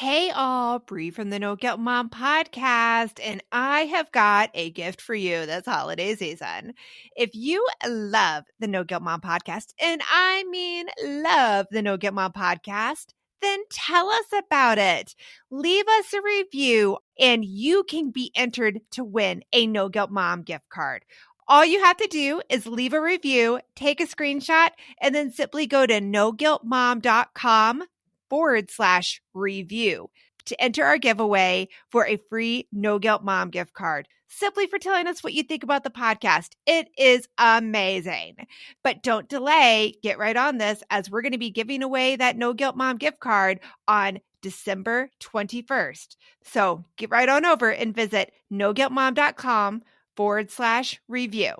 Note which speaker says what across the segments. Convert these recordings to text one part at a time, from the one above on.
Speaker 1: Hey all, Bree from the No Guilt Mom podcast, and I have got a gift for you this holiday season. If you love the No Guilt Mom podcast, and I mean love the No Guilt Mom podcast, then tell us about it. Leave us a review, and you can be entered to win a No Guilt Mom gift card. All you have to do is leave a review, take a screenshot, and then simply go to noguiltmom.com/review to enter our giveaway for a free No Guilt Mom gift card, simply for telling us what you think about the podcast. It is amazing. But don't delay. Get right on this, as we're going to be giving away that No Guilt Mom gift card on December 21st. So get right on over and visit noguiltmom.com/review.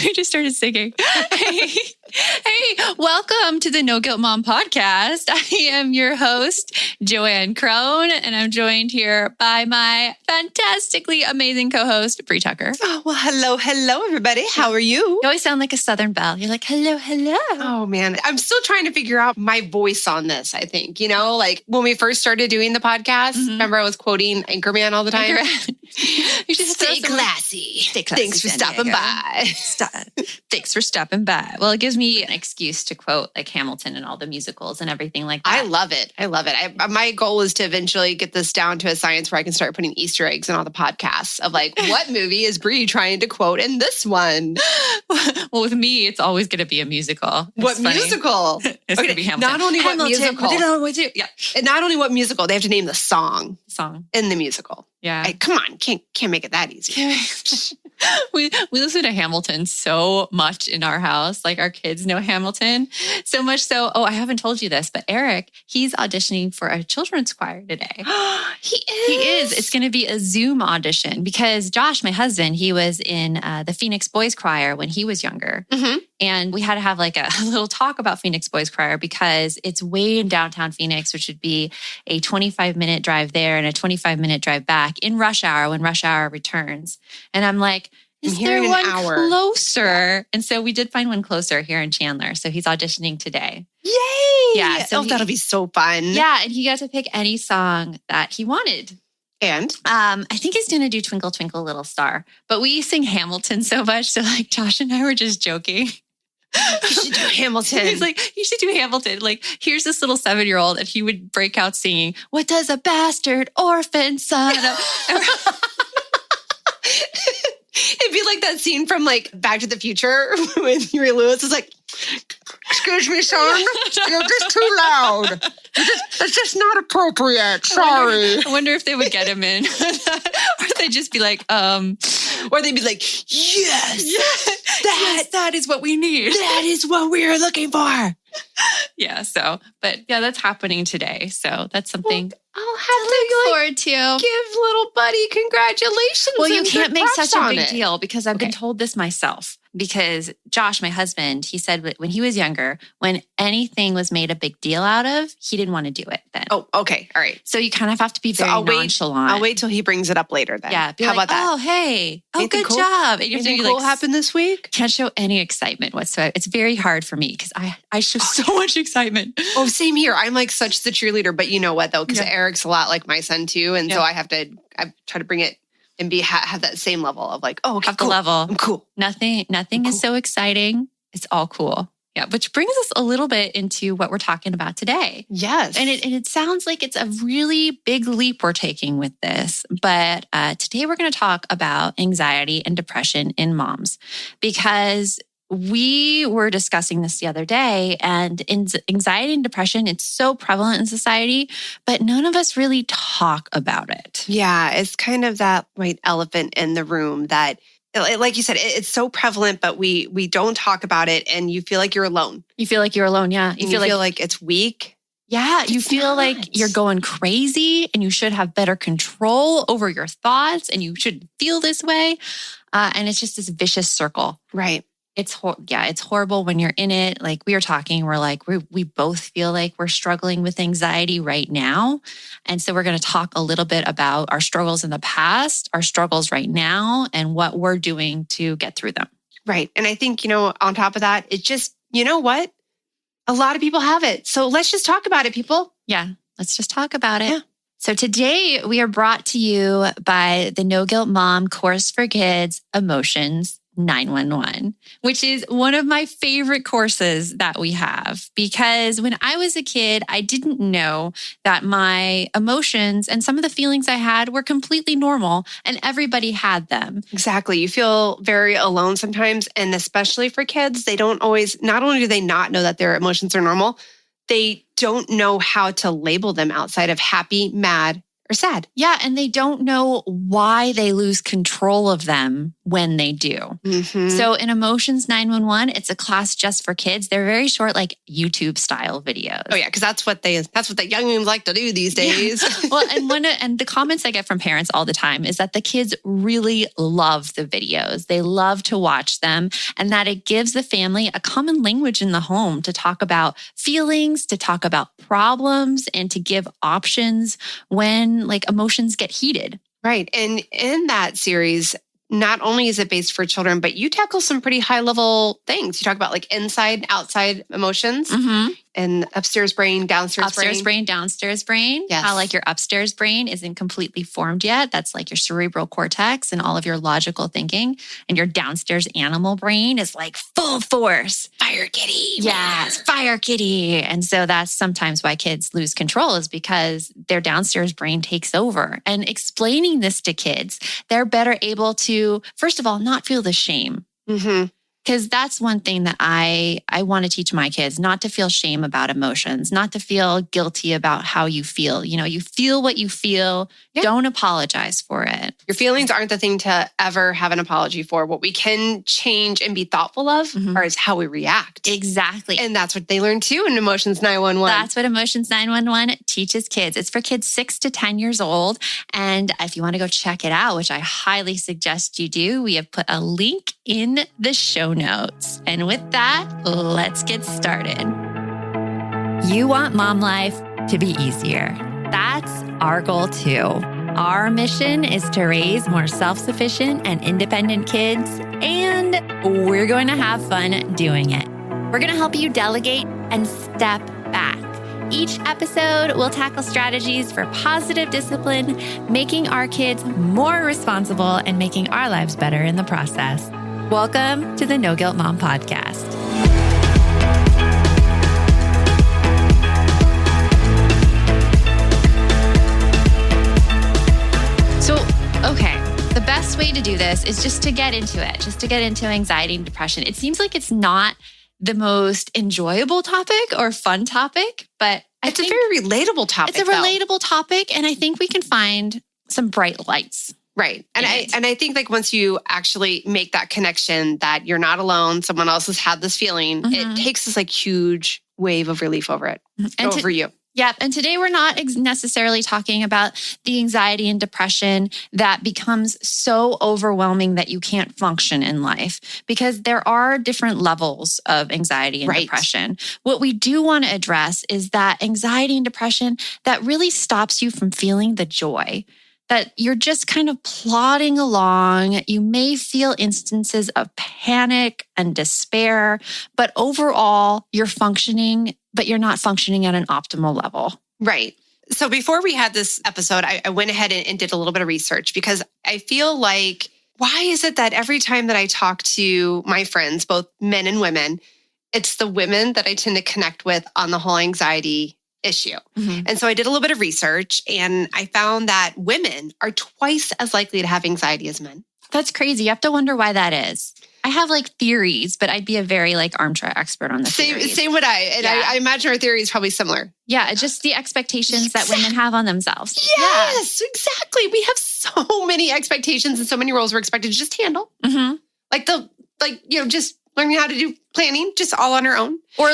Speaker 2: We just started singing. Hey, welcome to the No Guilt Mom podcast. I am your host, Joanne Crone, and I'm joined here by my fantastically amazing co-host, Bree Tucker.
Speaker 3: Oh, well, hello, everybody. How are you?
Speaker 2: You always sound like a Southern belle. You're like, hello.
Speaker 3: Oh, man. I'm still trying to figure out my voice on this, I think. You know, like when we first started doing the podcast, remember I was quoting Anchorman all the time?
Speaker 2: You should
Speaker 3: Stay classy. Thanks for stopping by.
Speaker 2: Thanks for stopping by. Well, it gives me an excuse to quote like Hamilton and all the musicals and everything like that.
Speaker 3: I love it. My goal is to eventually get this down to a science where I can start putting Easter eggs in all the podcasts of like, what movie is Bree trying to quote in this one?
Speaker 2: Well, with me, it's always going to be a musical.
Speaker 3: What musical?
Speaker 2: It's going to be Hamilton.
Speaker 3: Not only what musical.
Speaker 2: Yeah.
Speaker 3: And not only what musical, they have to name the song in the musical.
Speaker 2: Yeah.
Speaker 3: Hey, come on, can't make it that easy.
Speaker 2: We listen to Hamilton so much in our house. Like our kids know Hamilton so much so. Oh, I haven't told you this, but Eric, he's auditioning for a children's choir today.
Speaker 3: He
Speaker 2: is. It's going to be a Zoom audition because Josh, my husband, he was in the Phoenix Boys Choir when he was younger.
Speaker 3: Mm-hmm.
Speaker 2: And we had to have like a little talk about Phoenix Boys Choir because it's way in downtown Phoenix, which would be a 25-minute drive there and a 25-minute drive back in rush hour when rush hour returns. And I'm like, is there one closer? And so we did find one closer here in Chandler. So he's auditioning today.
Speaker 3: Yay!
Speaker 2: Yeah. So
Speaker 3: that'll be so fun.
Speaker 2: Yeah. And he got to pick any song that he wanted.
Speaker 3: And
Speaker 2: I think he's going to do Twinkle, Twinkle, Little Star. But we sing Hamilton so much. So like Josh and I were just joking.
Speaker 3: You should do Hamilton.
Speaker 2: He's like, you should do Hamilton. Like, here's this little 7-year-old, and he would break out singing, "What does a bastard orphan son of..."
Speaker 3: It'd be like that scene from like Back to the Future when Huey Lewis is like, "Excuse me, son, you're just too loud. It's just not appropriate. Sorry."
Speaker 2: I wonder if they would get him in. Or they'd just be like,
Speaker 3: Or they'd be like, yes,
Speaker 2: that is what we need.
Speaker 3: That is what we're looking for.
Speaker 2: Yeah, but that's happening today. So that's something
Speaker 3: I'll have
Speaker 2: to look forward to.
Speaker 3: Give little buddy congratulations.
Speaker 2: Well, you can't make such a big
Speaker 3: it.
Speaker 2: deal because I've been told this myself. Because Josh, my husband, he said when he was younger, when anything was made a big deal out of, he didn't want to do it then.
Speaker 3: Oh, okay. All right.
Speaker 2: So you kind of have to be very nonchalant.
Speaker 3: I'll wait till he brings it up later then.
Speaker 2: Yeah.
Speaker 3: How about that?
Speaker 2: Oh, hey.
Speaker 3: Anything
Speaker 2: good
Speaker 3: cool?
Speaker 2: job. And you have to
Speaker 3: Anything cool happened this week?
Speaker 2: Can't show any excitement whatsoever. It's very hard for me because I show so much excitement.
Speaker 3: Oh, same here. I'm like such the cheerleader, but you know what though? Because Eric's a lot like my son too. And so I try to bring it and have that same level of like, oh, okay,
Speaker 2: have the level.
Speaker 3: I'm cool.
Speaker 2: Nothing is so exciting. It's all cool. Yeah, which brings us a little bit into what we're talking about today.
Speaker 3: Yes.
Speaker 2: And it sounds like it's a really big leap we're taking with this. But today we're going to talk about anxiety and depression in moms because we were discussing this the other day, and anxiety and depression, it's so prevalent in society, but none of us really talk about it.
Speaker 3: Yeah, it's kind of that white elephant in the room that, like you said, it's so prevalent, but we don't talk about it, and you feel like you're alone.
Speaker 2: You feel like you're alone, yeah.
Speaker 3: You feel like it's weak.
Speaker 2: Yeah, you feel like you're going crazy, and you should have better control over your thoughts, and you should feel this way. And it's just this vicious circle.
Speaker 3: Right.
Speaker 2: It's horrible when you're in it. Like we were talking, we're like, we both feel like we're struggling with anxiety right now. And so we're going to talk a little bit about our struggles in the past, our struggles right now, and what we're doing to get through them.
Speaker 3: Right. And I think, on top of that, it's just, you know what? A lot of people have it. So let's just talk about it, people.
Speaker 2: Yeah, let's just talk about it.
Speaker 3: Yeah.
Speaker 2: So today we are brought to you by the No Guilt Mom Course for Kids Emotions 911, which is one of my favorite courses that we have, because when I was a kid, I didn't know that my emotions and some of the feelings I had were completely normal and everybody had them.
Speaker 3: Exactly. You feel very alone sometimes. And especially for kids, they don't always, not only do they not know that their emotions are normal, they don't know how to label them outside of happy, mad, or sad.
Speaker 2: Yeah. And they don't know why they lose control of them when they do.
Speaker 3: Mm-hmm.
Speaker 2: So in Emotions 911, it's a class just for kids. They're very short, like YouTube style videos.
Speaker 3: Oh yeah, because that's what the youngins like to do these days.
Speaker 2: Yeah. Well, and the comments I get from parents all the time is that the kids really love the videos. They love to watch them, and that it gives the family a common language in the home to talk about feelings, to talk about problems, and to give options when emotions get heated.
Speaker 3: Right. And in that series, not only is it based for children, but you tackle some pretty high level things. You talk about inside, outside emotions and upstairs brain,
Speaker 2: upstairs brain, downstairs brain.
Speaker 3: Yes.
Speaker 2: How your upstairs brain isn't completely formed yet. That's your cerebral cortex and all of your logical thinking. And your downstairs animal brain is full force.
Speaker 3: Fire kitty.
Speaker 2: Yes, fire kitty. And so that's sometimes why kids lose control, is because their downstairs brain takes over. And explaining this to kids, they're better able to, first of all, not feel the shame.
Speaker 3: Mm-hmm.
Speaker 2: Because that's one thing that I want to teach my kids, not to feel shame about emotions, not to feel guilty about how you feel. You feel what you feel. Yeah. Don't apologize for it.
Speaker 3: Your feelings aren't the thing to ever have an apology for. What we can change and be thoughtful of is how we react.
Speaker 2: Exactly.
Speaker 3: And that's what they learn too in Emotions 911.
Speaker 2: That's what Emotions 911 teaches kids. It's for kids 6 to 10 years old. And if you want to go check it out, which I highly suggest you do, we have put a link in the show notes. And with that, let's get started. You want mom life to be easier. That's our goal too. Our mission is to raise more self-sufficient and independent kids, and we're going to have fun doing it. We're going to help you delegate and step back. Each episode will tackle strategies for positive discipline, making our kids more responsible and making our lives better in the process. Welcome to the No Guilt Mom Podcast. So, okay, the best way to do this is just to get into it, just to get into anxiety and depression. It seems like it's not the most enjoyable topic or fun topic, but
Speaker 3: it's a very relatable topic.
Speaker 2: It's a relatable topic, and I think we can find some bright lights.
Speaker 3: Right. And I think once you actually make that connection that you're not alone, someone else has had this feeling, it takes this huge wave of relief over it, over you.
Speaker 2: Yep. And today we're not necessarily talking about the anxiety and depression that becomes so overwhelming that you can't function in life, because there are different levels of anxiety and depression. What we do want to address is that anxiety and depression that really stops you from feeling the joy, that you're just kind of plodding along. You may feel instances of panic and despair, but overall you're functioning, but you're not functioning at an optimal level.
Speaker 3: Right. So before we had this episode, I went ahead and did a little bit of research, because I feel why is it that every time that I talk to my friends, both men and women, it's the women that I tend to connect with on the whole anxiety issue. And so I did a little bit of research, and I found that women are twice as likely to have anxiety as men.
Speaker 2: That's crazy. You have to wonder why that is. I have theories, but I'd be a very armchair expert on the theories.
Speaker 3: Same would I. And yeah. I imagine our theory is probably similar.
Speaker 2: Yeah, just the expectations that women have on themselves.
Speaker 3: Yes, exactly. We have so many expectations and so many roles we're expected to just handle. Just learning how to do planning, just all on our own.
Speaker 2: Or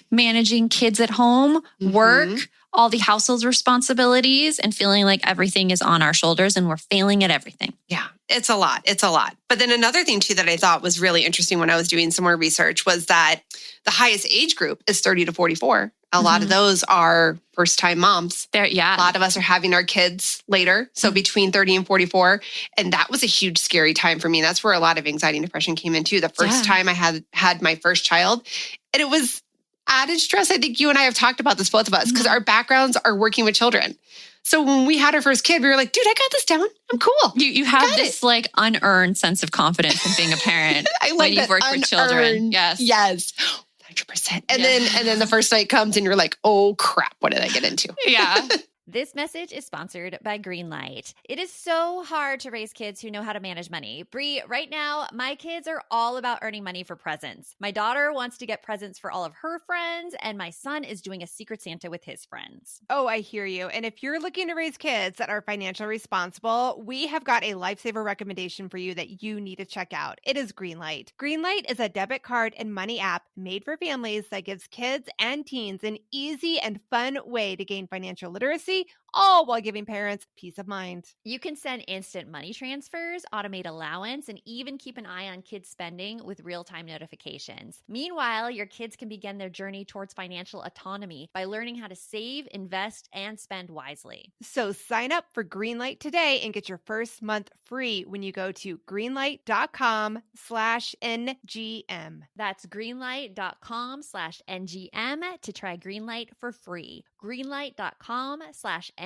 Speaker 2: managing kids at home, work, all the household responsibilities and feeling like everything is on our shoulders and we're failing at everything.
Speaker 3: Yeah, it's a lot. It's a lot. But then another thing too that I thought was really interesting when I was doing some more research was that the highest age group is 30 to 44. A lot of those are first-time moms.
Speaker 2: A
Speaker 3: lot of us are having our kids later. So between 30 and 44. And that was a huge, scary time for me. That's where a lot of anxiety and depression came in too. The first time I had my first child. And it was added stress. I think you and I have talked about this, both of us, because our backgrounds are working with children. So when we had our first kid, we were like, dude, I got this down. I'm cool.
Speaker 2: You have this like unearned sense of confidence in being a parent when you've worked with children.
Speaker 3: Yes. 100%. And then the first night comes and you're like, oh crap, what did I get into?
Speaker 2: Yeah.
Speaker 4: This message is sponsored by Greenlight. It is so hard to raise kids who know how to manage money. Bree, right now, my kids are all about earning money for presents. My daughter wants to get presents for all of her friends, and my son is doing a Secret Santa with his friends.
Speaker 1: Oh, I hear you. And if you're looking to raise kids that are financially responsible, we have got a lifesaver recommendation for you that you need to check out. It is Greenlight. Greenlight is a debit card and money app made for families that gives kids and teens an easy and fun way to gain financial literacy, all while giving parents peace of mind.
Speaker 4: You can send instant money transfers, automate allowance, and even keep an eye on kids' spending with real-time notifications. Meanwhile, your kids can begin their journey towards financial autonomy by learning how to save, invest, and spend wisely.
Speaker 1: So sign up for Greenlight today and get your first month free when you go to greenlight.com/NGM.
Speaker 4: That's greenlight.com/NGM to try Greenlight for free. Greenlight.com/NGM.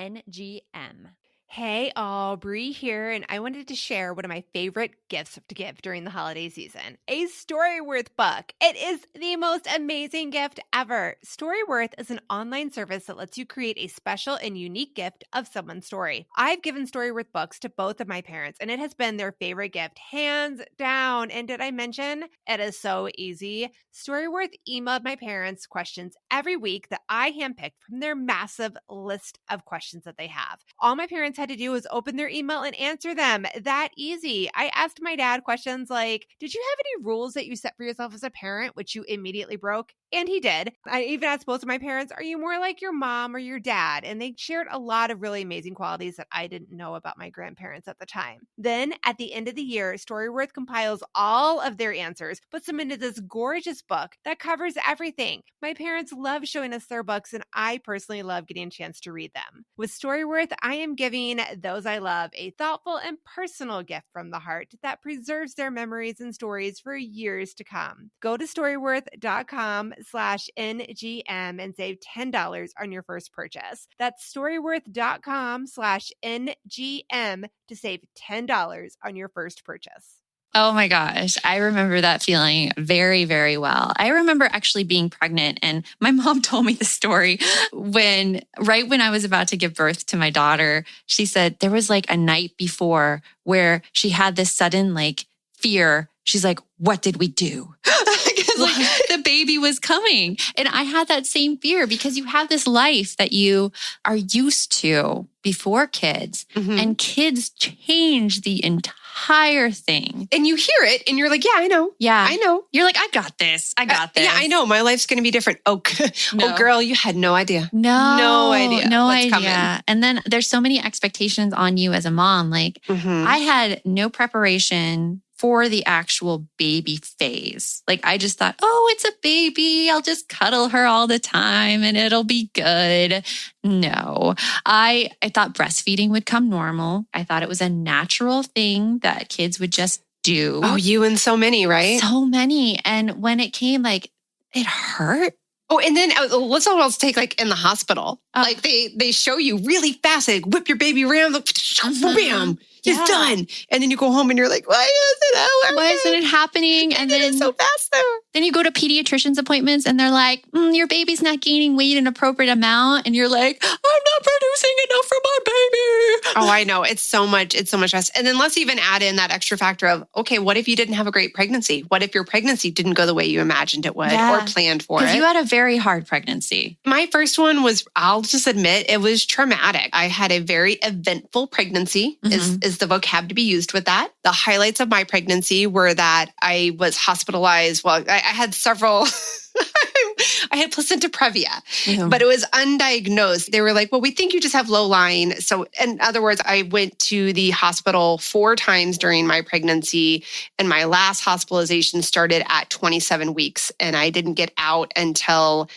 Speaker 1: Hey all, Bree here, and I wanted to share one of my favorite gifts to give during the holiday season, a Storyworth book. It is the most amazing gift ever. Storyworth is an online service that lets you create a special and unique gift of someone's story. I've given Storyworth books to both of my parents, and it has been their favorite gift, hands down. And did I mention it is so easy? Storyworth emailed my parents questions every week that I handpicked from their massive list of questions that they have. All my parents had to do was open their email and answer them. That easy. I asked my dad questions like, did you have any rules that you set for yourself as a parent, which you immediately broke? And he did. I even asked both of my parents, are you more like your mom or your dad? And they shared a lot of really amazing qualities that I didn't know about my grandparents at the time. Then at the end of the year, Storyworth compiles all of their answers, puts them into this gorgeous book that covers everything. My parents love showing us their books, and I personally love getting a chance to read them. With Storyworth, I am giving those I love a thoughtful and personal gift from the heart that preserves their memories and stories for years to come. Go to storyworth.com/NGM and save $10 on your first purchase. That's storyworth.com/NGM to save $10 on your first purchase.
Speaker 2: Oh my gosh. I remember that feeling very, very well. I remember actually being pregnant, and my mom told me the story right when I was about to give birth to my daughter. She said there was like a night before where she had this sudden like fear. She's like, what did we do? Because like the baby was coming. And I had that same fear because you have this life that you are used to before kids, and kids change the entire thing.
Speaker 3: And you hear it and you're like, yeah, I know.
Speaker 2: Yeah.
Speaker 3: I know.
Speaker 2: You're like, I got this. I got this.
Speaker 3: Yeah, I know. My life's going to be different. Oh,
Speaker 2: No.
Speaker 3: oh, girl, you had no idea.
Speaker 2: No
Speaker 3: idea what's coming.
Speaker 2: And then there's so many expectations on you as a mom. Like I had no preparation for the actual baby phase. Like I just thought, oh, it's a baby. I'll just cuddle her all the time and it'll be good. No, I thought breastfeeding would come normal. I thought it was a natural thing that kids would just do.
Speaker 3: Oh, you and so many, right?
Speaker 2: So many. And when it came, like, it hurt.
Speaker 3: Oh, and then let's almost take like in the hospital. Like they show you really fast. They whip your baby around. Like, bam. It's done. And then you go home and you're like, why isn't it happening?
Speaker 2: And then
Speaker 3: it's so fast there.
Speaker 2: Then you go to pediatrician's appointments and they're like, your baby's not gaining weight in an appropriate amount. And you're like, I'm not producing enough for my baby.
Speaker 3: Oh, I know. It's so much stress. And then let's even add in that extra factor of, okay, what if you didn't have a great pregnancy? What if your pregnancy didn't go the way you imagined it would or planned for it?
Speaker 2: Because you had a very hard pregnancy.
Speaker 3: My first one was, I'll just admit, it was traumatic. I had a very eventful pregnancy, is the vocab to be used with that. The highlights of my pregnancy were that I was hospitalized. Well, I had several... I had placenta previa, but it was undiagnosed. They were like, well, we think you just have low lying. So in other words, I went to the hospital 4 times during my pregnancy, and my last hospitalization started at 27 weeks, and I didn't get out until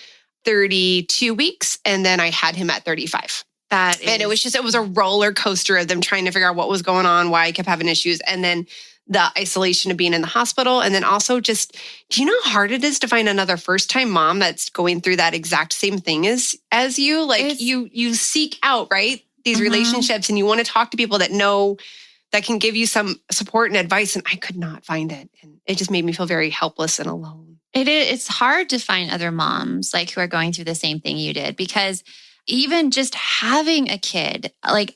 Speaker 3: 32 weeks. And then I had him at 35. And it was a roller coaster of them trying to figure out what was going on, why I kept having issues. And then the isolation of being in the hospital. And then also just, do you know how hard it is to find another first-time mom that's going through that exact same thing as you? Like you seek out, right? These relationships, and you want to talk to people that know, that can give you some support and advice. And I could not find it. And it just made me feel very helpless and alone.
Speaker 2: It's hard to find other moms like who are going through the same thing you did, because even just having a kid, like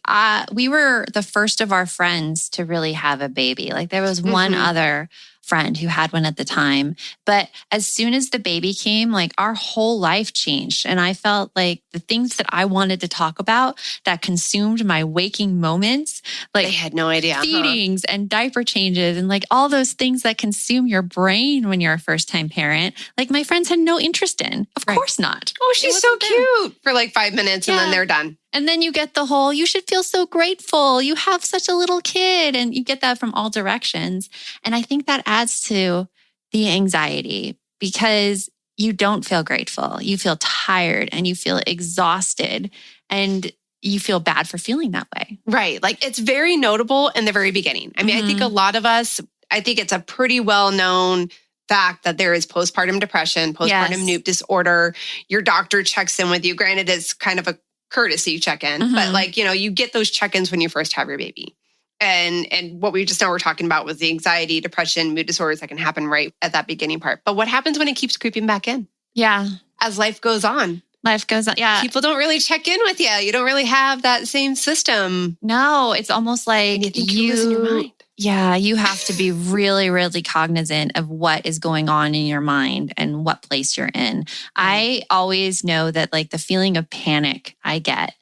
Speaker 2: we were the first of our friends to really have a baby. Like there was one other friend who had one at the time. But as soon as the baby came, like our whole life changed. And I felt like the things that I wanted to talk about that consumed my waking moments, like
Speaker 3: I had no idea.
Speaker 2: Feedings and diaper changes and like all those things that consume your brain when you're a first-time parent, like my friends had no interest in. Of course not.
Speaker 3: Oh, she's so cute for like 5 minutes and then they're done.
Speaker 2: And then you get the whole, you should feel so grateful. You have such a little kid. And you get that from all directions. And I think that adds to the anxiety because you don't feel grateful. You feel tired and you feel exhausted and you feel bad for feeling that way.
Speaker 3: Right. Like it's very notable in the very beginning. I mean, I think a lot of us, I think it's a pretty well-known fact that there is postpartum depression, postpartum NOOP disorder. Your doctor checks in with you. Granted, it's kind of a courtesy check-in, but like, you know, you get those check-ins when you first have your baby. And what we just now were talking about was the anxiety, depression, mood disorders that can happen right at that beginning part. But what happens when it keeps creeping back in?
Speaker 2: Yeah.
Speaker 3: As life goes on.
Speaker 2: Life goes on. Yeah.
Speaker 3: People don't really check in with you. You don't really have that same system.
Speaker 2: No, it's almost like
Speaker 3: and you think you're losing your mind.
Speaker 2: Yeah, you have to be really, really cognizant of what is going on in your mind and what place you're in. I always know that like the feeling of panic I get,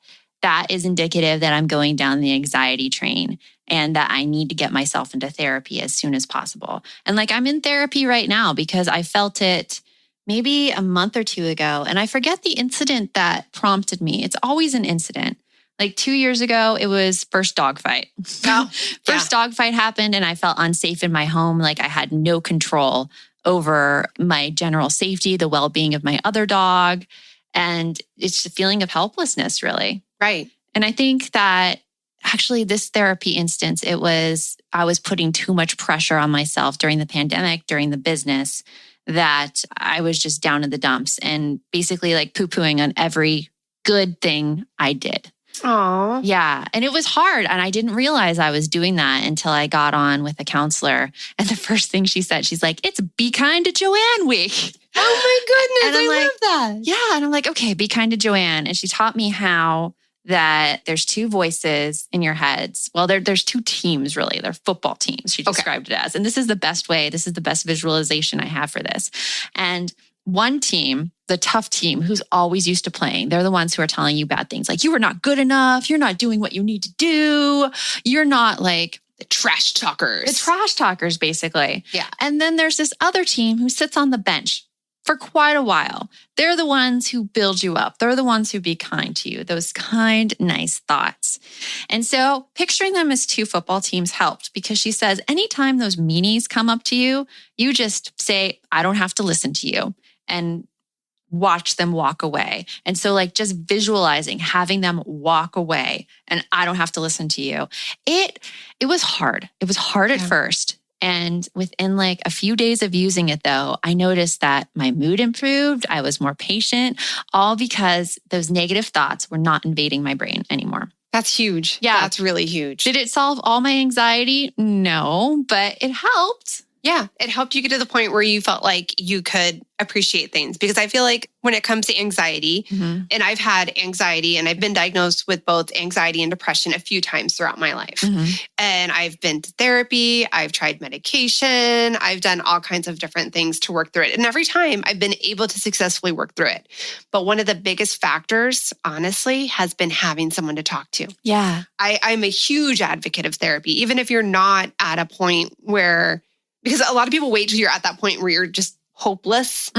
Speaker 2: that is indicative that I'm going down the anxiety train and that I need to get myself into therapy as soon as possible. And like I'm in therapy right now because I felt it maybe a month or 2 ago. And I forget the incident that prompted me. It's always an incident. Like 2 years ago, it was first dog fight. Dog fight happened and I felt unsafe in my home. Like I had no control over my general safety, the well-being of my other dog. And it's the feeling of helplessness, really.
Speaker 3: Right.
Speaker 2: And I think that actually this therapy instance, I was putting too much pressure on myself during the pandemic, during the business, that I was just down in the dumps and basically like poo-pooing on every good thing I did.
Speaker 3: Aww.
Speaker 2: Yeah. And it was hard. And I didn't realize I was doing that until I got on with a counselor. And the first thing she said, she's like, it's Be Kind to Joanne week.
Speaker 3: Oh my goodness. I love that.
Speaker 2: Yeah. And I'm like, okay, be kind to Joanne. And she taught me how that there's 2 voices in your heads. Well, there's 2 teams, really. They're football teams, she described it as. And this is the best way. This is the best visualization I have for this. And one team, the tough team who's always used to playing, they're the ones who are telling you bad things. Like, you are not good enough. You're not doing what you need to do. You're not like
Speaker 3: the trash talkers.
Speaker 2: The trash talkers, basically.
Speaker 3: Yeah.
Speaker 2: And then there's this other team who sits on the bench for quite a while. They're the ones who build you up. They're the ones who be kind to you, those kind, nice thoughts. And so picturing them as 2 football teams helped because she says, anytime those meanies come up to you, you just say, I don't have to listen to you, and watch them walk away. And so like just visualizing, having them walk away and I don't have to listen to you. It was hard. It was hard at first. And within like a few days of using it though, I noticed that my mood improved. I was more patient, all because those negative thoughts were not invading my brain anymore.
Speaker 3: That's huge.
Speaker 2: Yeah.
Speaker 3: That's really huge.
Speaker 2: Did it solve all my anxiety? No, but it helped.
Speaker 3: Yeah, it helped you get to the point where you felt like you could appreciate things. Because I feel like when it comes to anxiety, and I've had anxiety and I've been diagnosed with both anxiety and depression a few times throughout my life. And I've been to therapy, I've tried medication, I've done all kinds of different things to work through it. And every time I've been able to successfully work through it. But one of the biggest factors, honestly, has been having someone to talk to.
Speaker 2: Yeah.
Speaker 3: I'm a huge advocate of therapy, even if you're not at a point where, because a lot of people wait till you're at that point where you're just hopeless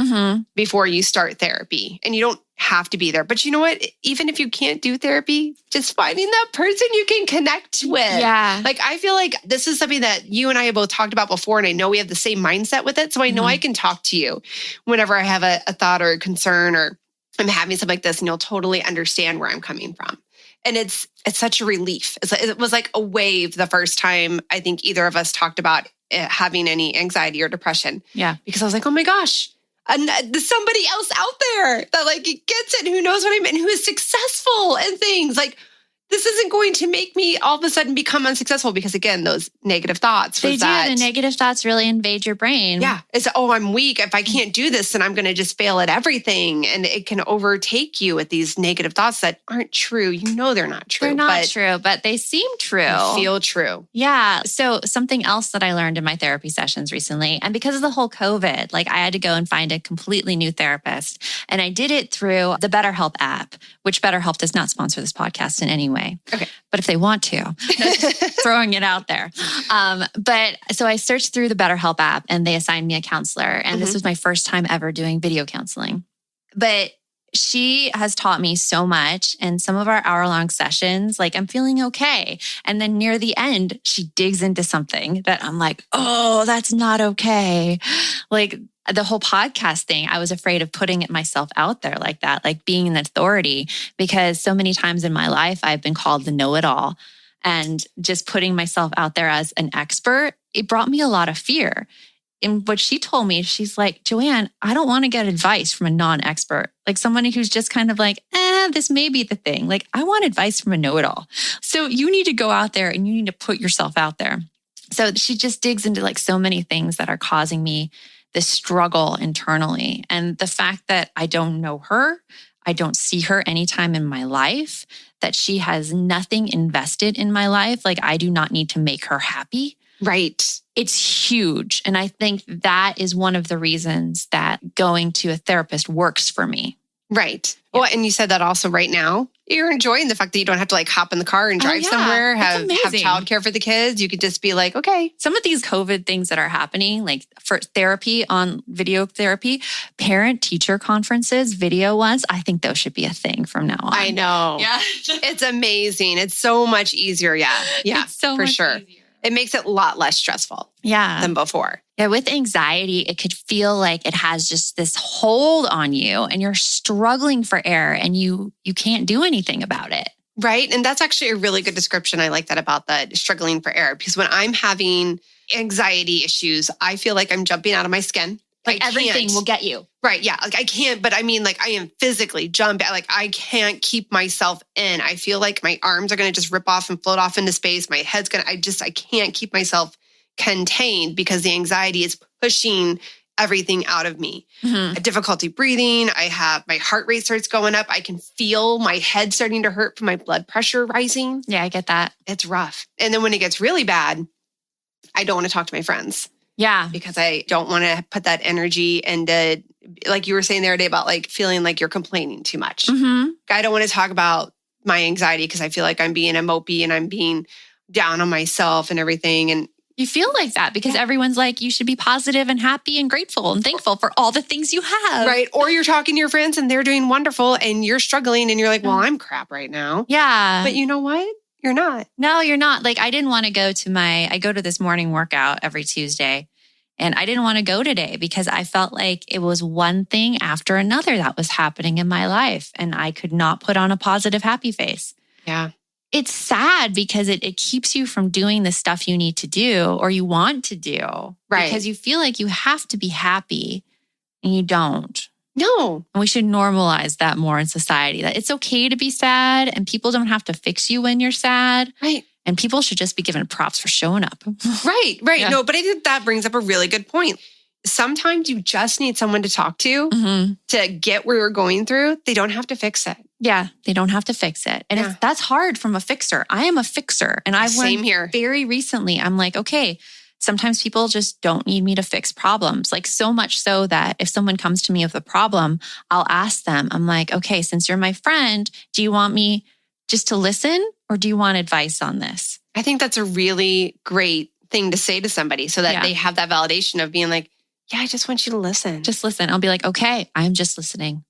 Speaker 3: before you start therapy. And you don't have to be there. But you know what? Even if you can't do therapy, just finding that person you can connect with.
Speaker 2: Yeah.
Speaker 3: Like, I feel like this is something that you and I have both talked about before, and I know we have the same mindset with it. So I know I can talk to you whenever I have a thought or a concern, or I'm having something like this, and you'll totally understand where I'm coming from. And it's such a relief. It was like a wave the first time I think either of us talked about having any anxiety or depression.
Speaker 2: Yeah.
Speaker 3: Because I was like, oh my gosh, and there's somebody else out there that like gets it, who knows what I mean, who is successful and things. Like, this isn't going to make me all of a sudden become unsuccessful, because again, those negative thoughts.
Speaker 2: The negative thoughts really invade your brain.
Speaker 3: Yeah. It's, oh, I'm weak. If I can't do this, then I'm going to just fail at everything. And it can overtake you with these negative thoughts that aren't true. You know, they're not true.
Speaker 2: They're not true, but they seem true.
Speaker 3: They feel true.
Speaker 2: Yeah. So something else that I learned in my therapy sessions recently, and because of the whole COVID, like I had to go and find a completely new therapist. And I did it through the BetterHelp app, which BetterHelp does not sponsor this podcast in any way.
Speaker 3: Okay.
Speaker 2: But if they want to, throwing it out there. But so I searched through the BetterHelp app and they assigned me a counselor. And this was my first time ever doing video counseling. But she has taught me so much. And some of our hour-long sessions, like I'm feeling okay. And then near the end, she digs into something that I'm like, oh, that's not okay. Like the whole podcast thing, I was afraid of putting it myself out there like that, like being an authority, because so many times in my life, I've been called the know-it-all. And just putting myself out there as an expert, it brought me a lot of fear. And what she told me, she's like, Joanne, I don't want to get advice from a non-expert, like somebody who's just kind of like, this may be the thing. Like, I want advice from a know-it-all. So you need to go out there and you need to put yourself out there. So she just digs into like so many things that are causing me this struggle internally. And the fact that I don't know her, I don't see her anytime in my life, that she has nothing invested in my life. Like, I do not need to make her happy.
Speaker 3: Right.
Speaker 2: It's huge. And I think that is one of the reasons that going to a therapist works for me.
Speaker 3: Right. Well, and you said that also right now, you're enjoying the fact that you don't have to like hop in the car and drive somewhere, have childcare for the kids. You could just be like, okay.
Speaker 2: Some of these COVID things that are happening, like for therapy on video therapy, parent-teacher conferences, video ones, I think those should be a thing from now on.
Speaker 3: I know.
Speaker 2: Yeah.
Speaker 3: It's amazing. It's so much easier. Yeah. Yeah.
Speaker 2: It's so
Speaker 3: for
Speaker 2: much
Speaker 3: sure.
Speaker 2: easier.
Speaker 3: It makes it a lot less stressful than before.
Speaker 2: Yeah, with anxiety, it could feel like it has just this hold on you and you're struggling for air and you can't do anything about it.
Speaker 3: Right. And that's actually a really good description. I like that about the struggling for air, because when I'm having anxiety issues, I feel like I'm jumping out of my skin.
Speaker 2: Like everything will get you.
Speaker 3: Right. Yeah. Like I can't, but I mean, like I am physically jumping. Like I can't keep myself in. I feel like my arms are going to just rip off and float off into space. My head's going to, I can't keep myself contained because the anxiety is pushing everything out of me. A difficulty breathing. I have, my heart rate starts going up. I can feel my head starting to hurt from my blood pressure rising.
Speaker 2: Yeah, I get that.
Speaker 3: It's rough. And then when it gets really bad, I don't want to talk to my friends.
Speaker 2: Yeah.
Speaker 3: Because I don't want to put that energy into, like you were saying the other day about like feeling like you're complaining too much. I don't want to talk about my anxiety because I feel like I'm being a mopey and I'm being down on myself and everything. And
Speaker 2: you feel like that because everyone's like, you should be positive and happy and grateful and thankful for all the things you have.
Speaker 3: Right. Or you're talking to your friends and they're doing wonderful and you're struggling and you're like, well, I'm crap right now.
Speaker 2: Yeah.
Speaker 3: But you know what? You're not.
Speaker 2: No, you're not. Like, I didn't want to go to I go to this morning workout every Tuesday, and I didn't want to go today because I felt like it was one thing after another that was happening in my life, and I could not put on a positive, happy face.
Speaker 3: Yeah.
Speaker 2: It's sad because it keeps you from doing the stuff you need to do or you want to do.
Speaker 3: Right.
Speaker 2: Because you feel like you have to be happy and you don't.
Speaker 3: No.
Speaker 2: And we should normalize that more in society, that it's okay to be sad and people don't have to fix you when you're sad.
Speaker 3: Right.
Speaker 2: And people should just be given props for showing up.
Speaker 3: Right. Yeah. No, but I think that brings up a really good point. Sometimes you just need someone to talk to to get where you're going through. They don't have to fix it.
Speaker 2: Yeah, they don't have to fix it. And that's hard from a fixer. I am a fixer. And I've learned very recently, I'm like, okay, sometimes people just don't need me to fix problems. Like so much so that if someone comes to me with a problem, I'll ask them, I'm like, okay, since you're my friend, do you want me just to listen or do you want advice on this?
Speaker 3: I think that's a really great thing to say to somebody so that they have that validation of being like, Yeah, I just want you to listen.
Speaker 2: Just listen. I'll be like, okay, I'm just listening.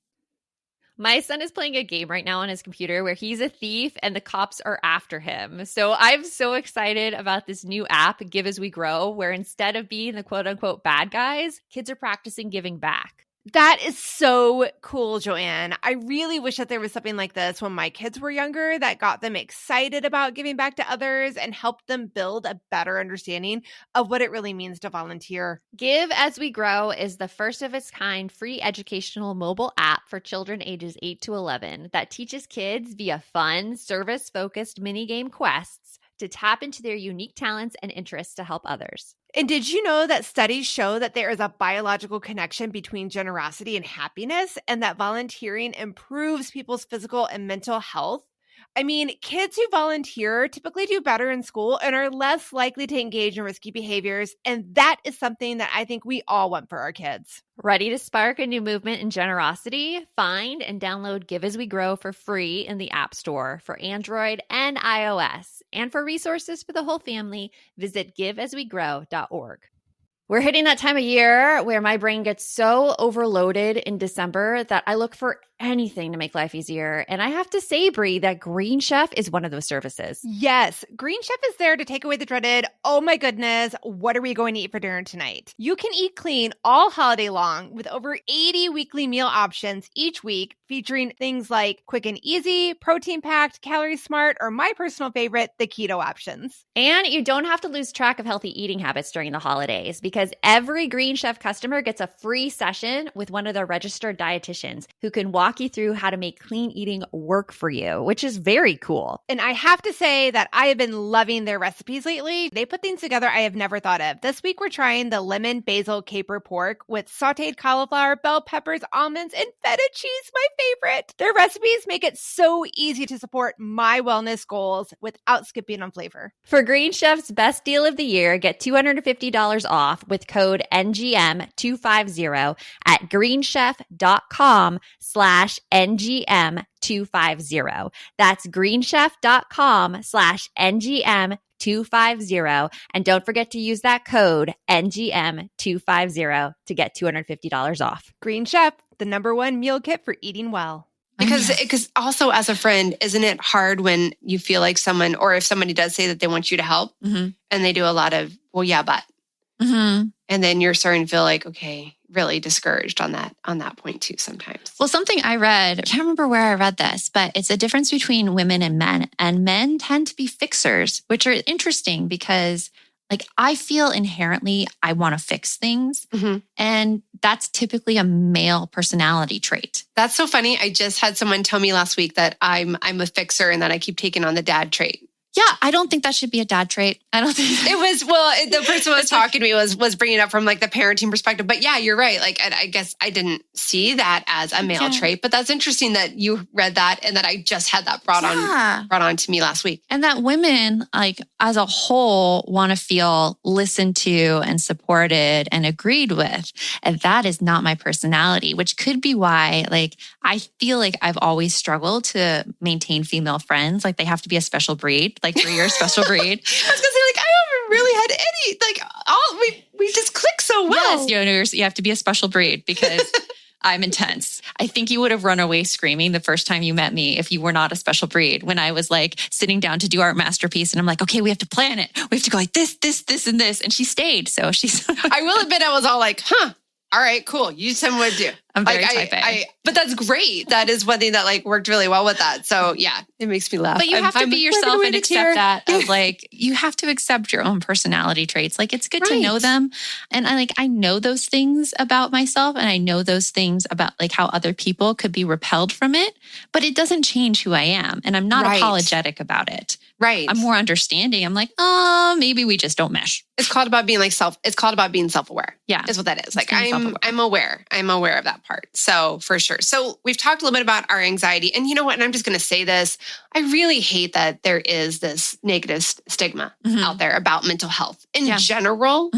Speaker 4: My son is playing a game right now on his computer where he's a thief and the cops are after him. So I'm so excited about this new app, Give As We Grow, where instead of being the quote unquote bad guys, kids are practicing giving back.
Speaker 1: That is so cool, Joanne. I really wish that there was something like this when my kids were younger that got them excited about giving back to others and helped them build a better understanding of what it really means to volunteer.
Speaker 4: Give As We Grow is the first of its kind free educational mobile app for children ages 8 to 11 that teaches kids via fun, service-focused minigame quests to tap into their unique talents and interests to help others.
Speaker 1: And did you know that studies show that there is a biological connection between generosity and happiness, and that volunteering improves people's physical and mental health? I mean, kids who volunteer typically do better in school and are less likely to engage in risky behaviors. And that is something that I think we all want for our kids.
Speaker 4: Ready to spark a new movement in generosity? Find and download Give As We Grow for free in the App Store for Android and iOS. And for resources for the whole family, visit giveaswegrow.org. We're hitting that time of year where my brain gets so overloaded in December that I look for anything to make life easier. And I have to say, Brie, that Green Chef is one of those services.
Speaker 1: Yes, Green Chef is there to take away the dreaded, oh my goodness, what are we going to eat for dinner tonight? You can eat clean all holiday long with over 80 weekly meal options each week, featuring things like quick and easy, protein-packed, calorie-smart, or my personal favorite, the keto options.
Speaker 4: And you don't have to lose track of healthy eating habits during the holidays because every Green Chef customer gets a free session with one of their registered dietitians who can walk you through how to make clean eating work for you, which is very cool.
Speaker 1: And I have to say that I have been loving their recipes lately. They put things together I have never thought of. This week, we're trying the lemon basil caper pork with sauteed cauliflower, bell peppers, almonds, and feta cheese, my favorite. Their recipes make it so easy to support my wellness goals without skipping on flavor.
Speaker 4: For Green Chef's best deal of the year, get $250 off with code NGM250 at greenchef.com/NGM250. That's greenchef.com/NGM250. And don't forget to use that code NGM250 to get $250 off.
Speaker 1: Green Chef, the #1 meal kit for eating well.
Speaker 3: Because also as a friend, isn't it hard when you feel like someone, or if somebody does say that they want you to help and they do a lot of, well, yeah, but, and then you're starting to feel like, okay, really discouraged on that point too sometimes.
Speaker 2: Well, something I read, I can't remember where I read this, but it's a difference between women and men tend to be fixers, which are interesting because like I feel inherently I want to fix things. And that's typically a male personality trait.
Speaker 3: That's so funny. I just had someone tell me last week that I'm a fixer and that I keep taking on the dad trait.
Speaker 2: Yeah, I don't think that should be a dad trait. I don't think
Speaker 3: it was. Well, the person who was talking to me was bringing it up from like the parenting perspective. But yeah, you're right. Like I guess I didn't see that as a male trait. But that's interesting that you read that and that I just had that brought on to me last week.
Speaker 2: And that women, like as a whole, want to feel listened to and supported and agreed with. And that is not my personality, which could be why like I feel like I've always struggled to maintain female friends. Like they have to be a special breed. Like for your special breed.
Speaker 3: I was gonna say, like, I haven't really had any, like, we just click so well.
Speaker 2: Yes, you have to be a special breed because I'm intense. I think you would have run away screaming the first time you met me if you were not a special breed. When I was like sitting down to do our masterpiece and I'm like, okay, we have to plan it. We have to go like this, and this. And she stayed. So she's...
Speaker 3: I will admit I was all like, all right, cool. You tell me what to do.
Speaker 2: I'm very type A.
Speaker 3: But that's great. That is one thing that like worked really well with that. So yeah, it makes me laugh.
Speaker 2: But you have to be yourself and accept that. Of like, you have to accept your own personality traits. Like it's good to know them. And I know those things about myself and I know those things about like how other people could be repelled from it, but it doesn't change who I am. And I'm not apologetic about it.
Speaker 3: Right.
Speaker 2: I'm more understanding. I'm like, maybe we just don't mesh.
Speaker 3: It's called about being it's called about being self-aware.
Speaker 2: Yeah.
Speaker 3: Is what that is. Like I'm aware of that part. So for sure. So we've talked a little bit about our anxiety and you know what? And I'm just going to say this. I really hate that there is this negative stigma out there about mental health in general.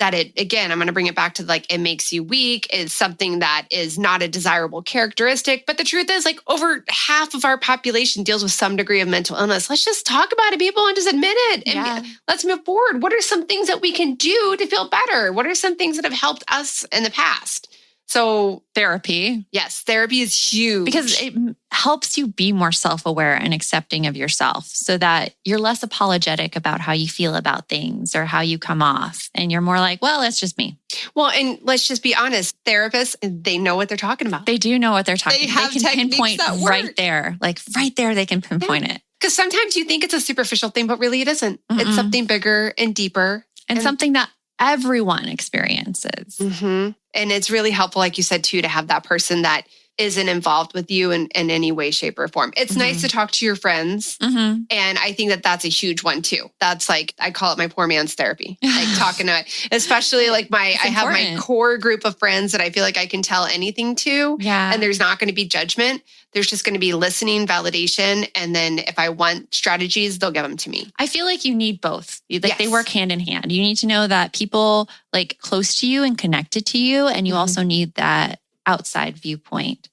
Speaker 3: that it, again, I'm going to bring it back to like, it makes you weak. It's something that is not a desirable characteristic. But the truth is, like, over half of our population deals with some degree of mental illness. Let's just talk about it, people, and just admit it. And let's move forward. What are some things that we can do to feel better? What are some things that have helped us in the past? So
Speaker 2: therapy.
Speaker 3: Yes, therapy is huge.
Speaker 2: Because it helps you be more self-aware and accepting of yourself so that you're less apologetic about how you feel about things or how you come off. And you're more like, well, that's just me.
Speaker 3: Well, and let's just be honest. Therapists, they know what they're talking about.
Speaker 2: They do know what they're talking about.
Speaker 3: They
Speaker 2: can pinpoint right there. Like right there, they can pinpoint it.
Speaker 3: Because sometimes you think it's a superficial thing, but really it isn't. Mm-mm. It's something bigger and deeper.
Speaker 2: And something that everyone experiences.
Speaker 3: Mm-hmm. And it's really helpful, like you said, too, to have that person that isn't involved with you in any way, shape, or form. It's nice to talk to your friends. And I think that that's a huge one, too. That's like, I call it my poor man's therapy. Like talking to, especially like I have my core group of friends that I feel like I can tell anything to.
Speaker 2: Yeah.
Speaker 3: And there's not going to be judgment. There's just going to be listening, validation. And then if I want strategies, they'll give them to me.
Speaker 2: I feel like you need both. Like they work hand in hand. You need to know that people like close to you and connected to you. And you also need that outside viewpoint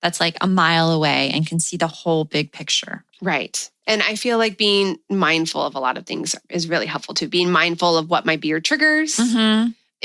Speaker 2: that's like a mile away and can see the whole big picture.
Speaker 3: Right. And I feel like being mindful of a lot of things is really helpful too. Being mindful of what might be your triggers,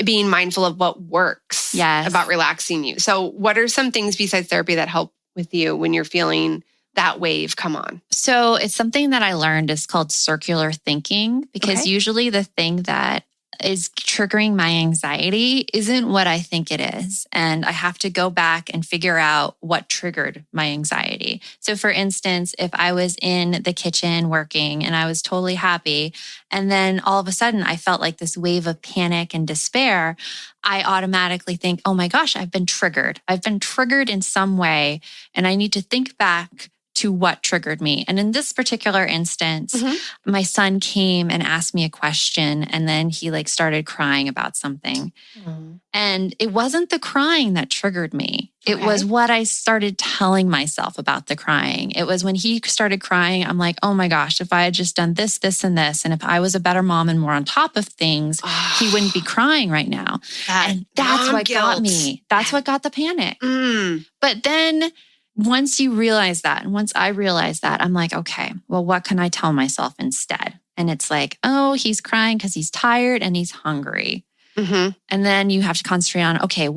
Speaker 3: being mindful of what works about relaxing you. So what are some things besides therapy that help with you when you're feeling that wave come on?
Speaker 2: So it's something that I learned is called circular thinking, because usually the thing that is triggering my anxiety isn't what I think it is. And I have to go back and figure out what triggered my anxiety. So for instance, if I was in the kitchen working and I was totally happy, and then all of a sudden I felt like this wave of panic and despair, I automatically think, oh my gosh, I've been triggered. I've been triggered in some way. And I need to think back to what triggered me. And in this particular instance, my son came and asked me a question, and then he like started crying about something. And it wasn't the crying that triggered me. It was what I started telling myself about the crying. It was when he started crying, I'm like, oh my gosh, if I had just done this, this, and this, and if I was a better mom and more on top of things, he wouldn't be crying right now. And that's what got me. That's what got the panic. But then once you realize that, and once I realized that, I'm like, okay, well, what can I tell myself instead? And it's like, oh, he's crying because he's tired and he's hungry. And then you have to concentrate on, okay,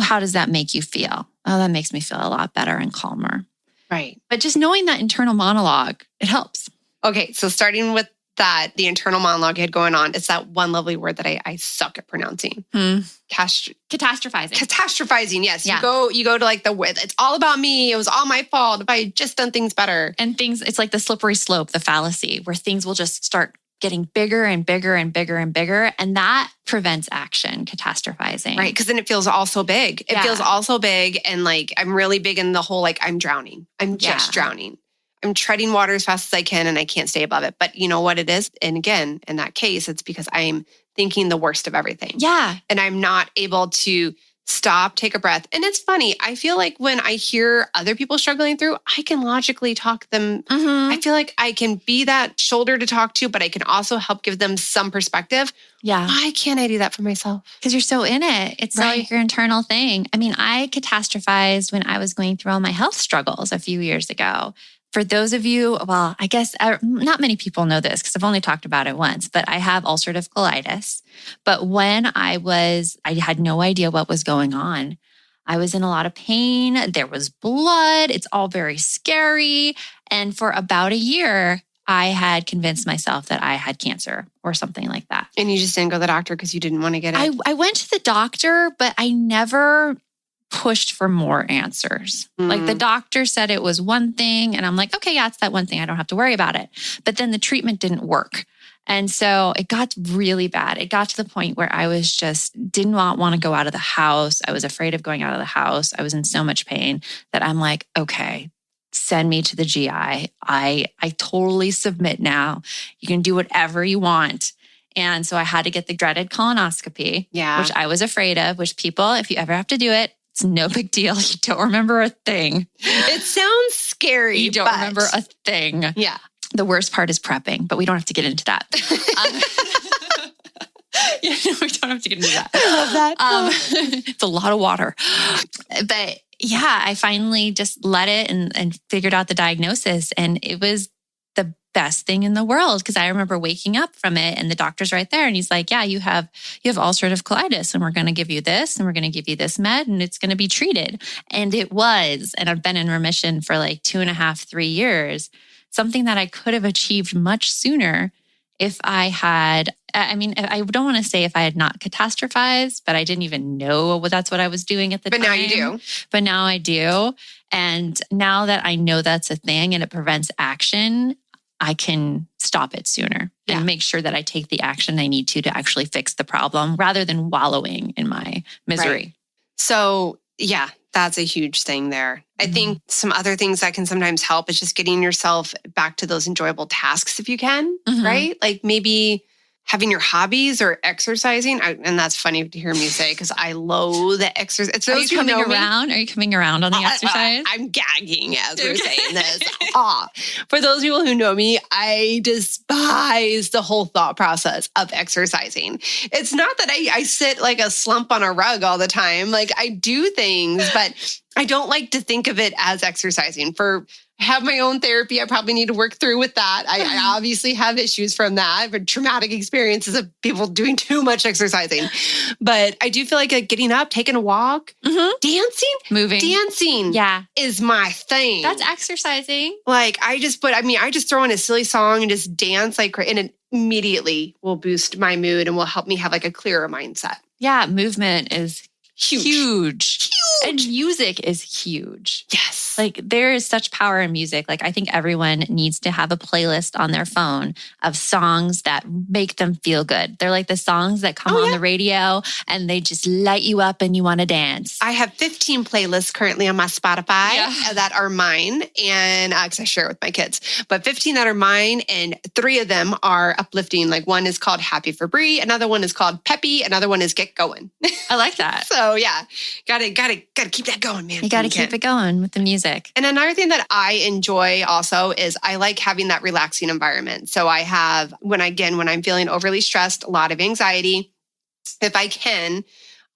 Speaker 2: how does that make you feel? Oh, that makes me feel a lot better and calmer.
Speaker 3: Right.
Speaker 2: But just knowing that internal monologue, it helps.
Speaker 3: Okay. So starting with that, the internal monologue you had going on, it's that one lovely word that I suck at pronouncing.
Speaker 2: Catastrophizing.
Speaker 3: Catastrophizing, yes. Yeah. You go to like it's all about me. It was all my fault. If I had just done things better.
Speaker 2: And it's like the slippery slope, the fallacy, where things will just start getting bigger and bigger and bigger and bigger. And that prevents action, catastrophizing.
Speaker 3: Right. Because then it feels all so big. It feels all so big. And like, I'm really big in the whole, like, I'm drowning. I'm just drowning. I'm treading water as fast as I can and I can't stay above it. But you know what it is? And again, in that case, it's because I'm thinking the worst of everything.
Speaker 2: Yeah.
Speaker 3: And I'm not able to stop, take a breath. And it's funny. I feel like when I hear other people struggling through, I can logically talk them. I feel like I can be that shoulder to talk to, but I can also help give them some perspective.
Speaker 2: Yeah.
Speaker 3: Why can't I do that for myself?
Speaker 2: Because you're so in it. It's like your internal thing. I mean, I catastrophized when I was going through all my health struggles a few years ago. For those of you, well, I guess not many people know this because I've only talked about it once, but I have ulcerative colitis. But when I had no idea what was going on. I was in a lot of pain. There was blood. It's all very scary. And for about a year, I had convinced myself that I had cancer or something like that.
Speaker 3: And you just didn't go to the doctor because you didn't want to get it?
Speaker 2: I went to the doctor, but I never pushed for more answers. Like the doctor said it was one thing and I'm like, okay, yeah, it's that one thing. I don't have to worry about it. But then the treatment didn't work. And so it got really bad. It got to the point where I was did not want to go out of the house. I was afraid of going out of the house. I was in so much pain that I'm like, okay, send me to the GI. I totally submit now. You can do whatever you want. And so I had to get the dreaded colonoscopy, which I was afraid of, which people, if you ever have to do it, it's no big deal. You don't remember a thing.
Speaker 3: It sounds scary.
Speaker 2: You don't remember a thing.
Speaker 3: Yeah.
Speaker 2: The worst part is prepping, but we don't have to get into that. Yeah, we don't have to get into that.
Speaker 3: I love that.
Speaker 2: It's a lot of water. But yeah, I finally just let it and figured out the diagnosis. And it was the best thing in the world because I remember waking up from it and the doctor's right there. And he's like, yeah, you have ulcerative colitis and we're going to give you this and we're going to give you this med and it's going to be treated. And it was. And I've been in remission for like 2.5, 3 years, something that I could have achieved much sooner if I had, I mean, I don't want to say if I had not catastrophized, but I didn't even know that's what I was doing at the time.
Speaker 3: But now you do.
Speaker 2: But now I do. And now that I know that's a thing and it prevents action, I can stop it sooner and make sure that I take the action I need to actually fix the problem rather than wallowing in my misery.
Speaker 3: Right. So yeah, that's a huge thing there. I think some other things that can sometimes help is just getting yourself back to those enjoyable tasks if you can, right? Like maybe having your hobbies or exercising. And that's funny to hear me say because I loathe the exercise.
Speaker 2: Are you coming around? Are you coming around on the exercise?
Speaker 3: I'm gagging as we're saying this. For those people who know me, I despise the whole thought process of exercising. It's not that I sit like a slump on a rug all the time. Like I do things, but I don't like to think of it as exercising. I have my own therapy. I probably need to work through with that. I obviously have issues from that, but traumatic experiences of people doing too much exercising. But I do feel like getting up, taking a walk, dancing,
Speaker 2: moving,
Speaker 3: dancing is my thing.
Speaker 2: That's exercising.
Speaker 3: Like I just throw in a silly song and just dance and it immediately will boost my mood and will help me have like a clearer mindset.
Speaker 2: Yeah, movement is huge. And music is huge.
Speaker 3: Yes.
Speaker 2: Like there is such power in music. Like I think everyone needs to have a playlist on their phone of songs that make them feel good. They're like the songs that come on the radio and they just light you up and you want to dance.
Speaker 3: I have 15 playlists currently on my Spotify that are mine and because I share it with my kids, but 15 that are mine and 3 of them are uplifting. Like one is called Happy for Bree. Another one is called Peppy. Another one is Get Going.
Speaker 2: I like that.
Speaker 3: So yeah, gotta keep that going, man.
Speaker 2: You gotta keep it going with the music.
Speaker 3: And another thing that I enjoy also is I like having that relaxing environment. So I have, when I'm feeling overly stressed, a lot of anxiety, if I can,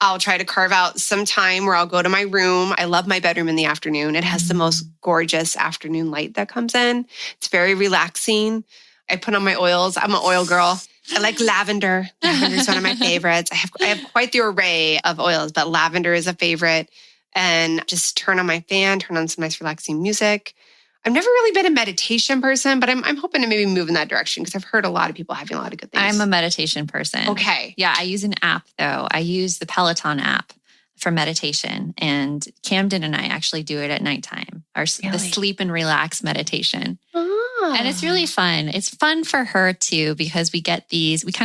Speaker 3: I'll try to carve out some time where I'll go to my room. I love my bedroom in the afternoon. It has the most gorgeous afternoon light that comes in. It's very relaxing. I put on my oils. I'm an oil girl. I like lavender. Lavender is one of my favorites. I have quite the array of oils, but lavender is a favorite. And just turn on my fan, turn on some nice relaxing music. I've never really been a meditation person, but I'm hoping to maybe move in that direction because I've heard a lot of people having a lot of good things.
Speaker 2: I'm a meditation person.
Speaker 3: Okay.
Speaker 2: Yeah, I use an app though. I use the Peloton app for meditation. And Camden and I actually do it at nighttime, the sleep and relax meditation. And it's really fun. It's fun for her too, because we kind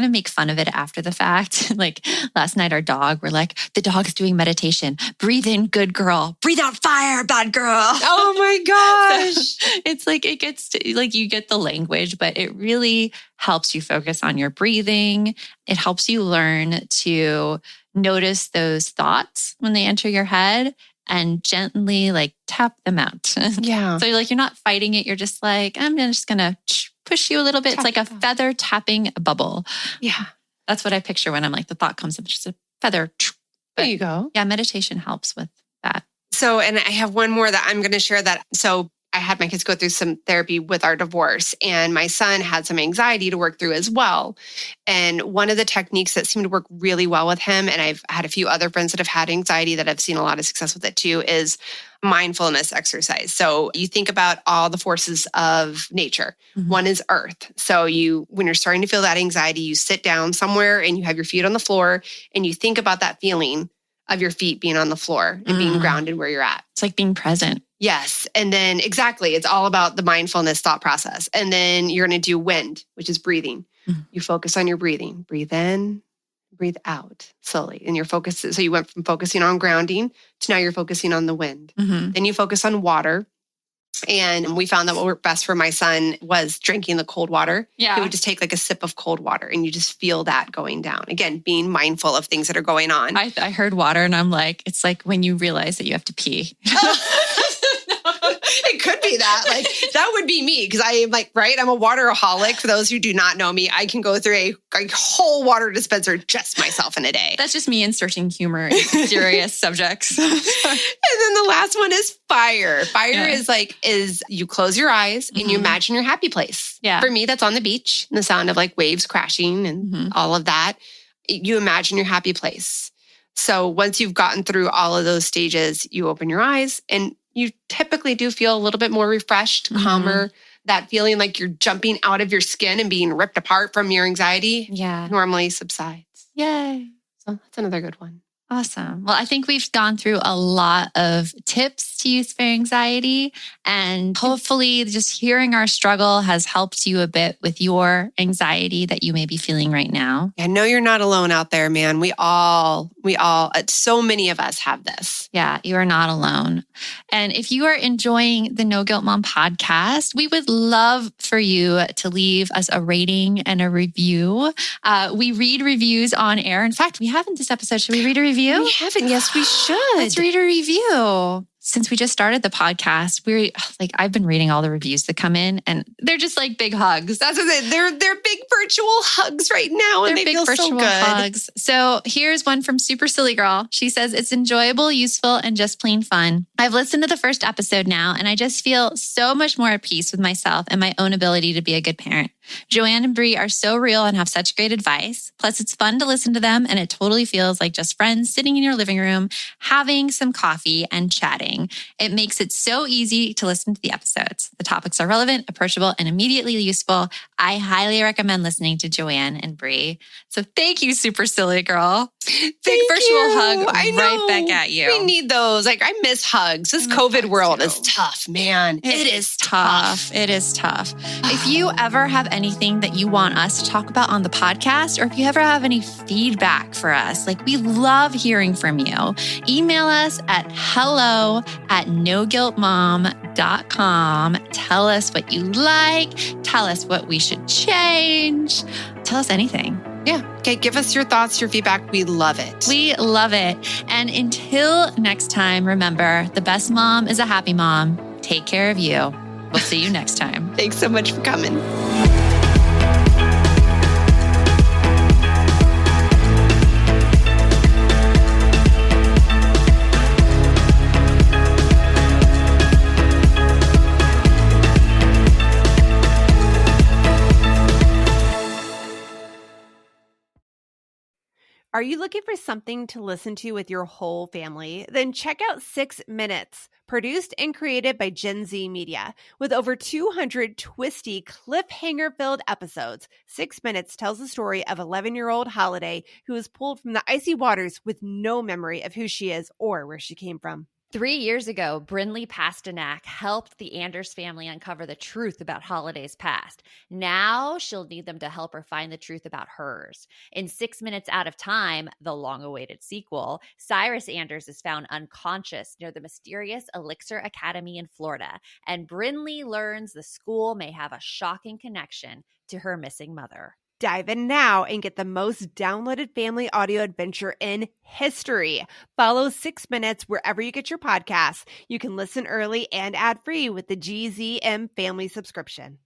Speaker 2: of make fun of it after the fact. Like last night, our dog, we're like, the dog's doing meditation. Breathe in, good girl. Breathe out, fire, bad girl.
Speaker 3: Oh my gosh.
Speaker 2: So it's like, it gets to, like, you get the language, but it really helps you focus on your breathing. It helps you learn to notice those thoughts when they enter your head and gently like tap them out.
Speaker 3: Yeah.
Speaker 2: So you're not fighting it. You're just like, I'm just going to push you a little bit. It's like a feather tapping a bubble.
Speaker 3: Yeah.
Speaker 2: That's what I picture when I'm like, the thought comes up, just a feather.
Speaker 3: There you go.
Speaker 2: Yeah. Meditation helps with that.
Speaker 3: So, and I have one more that I'm going to share that. So I had my kids go through some therapy with our divorce, and my son had some anxiety to work through as well. And one of the techniques that seemed to work really well with him, and I've had a few other friends that have had anxiety that I've seen a lot of success with it too, is mindfulness exercise. So you think about all the forces of nature. Mm-hmm. One is earth. So when you're starting to feel that anxiety, you sit down somewhere and you have your feet on the floor and you think about that feeling of your feet being on the floor and being grounded where you're at.
Speaker 2: It's like being present.
Speaker 3: Yes. And then exactly, it's all about the mindfulness thought process. And then you're going to do wind, which is breathing. Mm-hmm. You focus on your breathing. Breathe in, breathe out slowly. And you're focused. So you went from focusing on grounding to now you're focusing on the wind. Mm-hmm. Then you focus on water. And we found that what worked best for my son was drinking the cold water.
Speaker 2: Yeah.
Speaker 3: He would just take like a sip of cold water and you just feel that going down. Again, being mindful of things that are going on.
Speaker 2: I heard water and I'm like, it's like when you realize that you have to pee.
Speaker 3: It could be. say that. Like, that would be me because I am like, right? I'm a wateraholic. For those who do not know me, I can go through a whole water dispenser just myself in a day.
Speaker 2: That's just me inserting humor in serious subjects.
Speaker 3: And then the last one is fire. Fire is you close your eyes and you imagine your happy place.
Speaker 2: Yeah.
Speaker 3: For me, that's on the beach and the sound of like waves crashing and all of that. You imagine your happy place. So once you've gotten through all of those stages, you open your eyes and you typically do feel a little bit more refreshed, calmer. That feeling like you're jumping out of your skin and being ripped apart from your anxiety normally subsides.
Speaker 2: Yay.
Speaker 3: So that's another good one.
Speaker 2: Awesome. Well, I think we've gone through a lot of tips to use for anxiety, and hopefully just hearing our struggle has helped you a bit with your anxiety that you may be feeling right now.
Speaker 3: I know you're not alone out there, man. We all, so many of us have this.
Speaker 2: Yeah, you are not alone. And if you are enjoying the No Guilt Mom podcast, we would love for you to leave us a rating and a review. We read reviews on air. In fact, we haven't this episode. Should we read a review?
Speaker 3: We haven't. Yes, we should.
Speaker 2: Let's read a review. Since we just started the podcast, I've been reading all the reviews that come in, and they're just like big hugs.
Speaker 3: That's what they're big virtual hugs right now, and
Speaker 2: they're
Speaker 3: they
Speaker 2: big
Speaker 3: feel
Speaker 2: virtual
Speaker 3: so good.
Speaker 2: Hugs. So here's one from Super Silly Girl. She says, it's enjoyable, useful, and just plain fun. I've listened to the first episode now, and I just feel so much more at peace with myself and my own ability to be a good parent. Joanne and Brie are so real and have such great advice. Plus, it's fun to listen to them, and it totally feels like just friends sitting in your living room, having some coffee and chatting. It makes it so easy to listen to the episodes. The topics are relevant, approachable, and immediately useful. I highly recommend listening to Joanne and Brie. So thank you, Super Silly Girl. Big virtual hug right back at you.
Speaker 3: We need those. Like, I miss hugs. This COVID world is tough, man.
Speaker 2: It is tough. It is tough. If you ever have anything that you want us to talk about on the podcast, or if you ever have any feedback for us, like, we love hearing from you. Email us at hello@noguiltmom.com. Tell us what you like. Tell us what we should change. Tell us anything.
Speaker 3: Yeah. Okay. Give us your thoughts, your feedback. We love it.
Speaker 2: We love it. And until next time, remember, the best mom is a happy mom. Take care of you. We'll see you next time.
Speaker 3: Thanks so much for coming.
Speaker 1: Are you looking for something to listen to with your whole family? Then check out 6 Minutes, produced and created by Gen Z Media. With over 200 twisty, cliffhanger-filled episodes, 6 Minutes tells the story of 11-year-old Holiday, who was pulled from the icy waters with no memory of who she is or where she came from.
Speaker 4: 3 years ago, Brinley Pasternak helped the Anders family uncover the truth about Holiday's past. Now she'll need them to help her find the truth about hers. In 6 Minutes Out of Time, the long-awaited sequel, Cyrus Anders is found unconscious near the mysterious Elixir Academy in Florida, and Brinley learns the school may have a shocking connection to her missing mother.
Speaker 1: Dive in now and get the most downloaded family audio adventure in history. Follow 6 Minutes wherever you get your podcasts. You can listen early and ad-free with the GZM family subscription.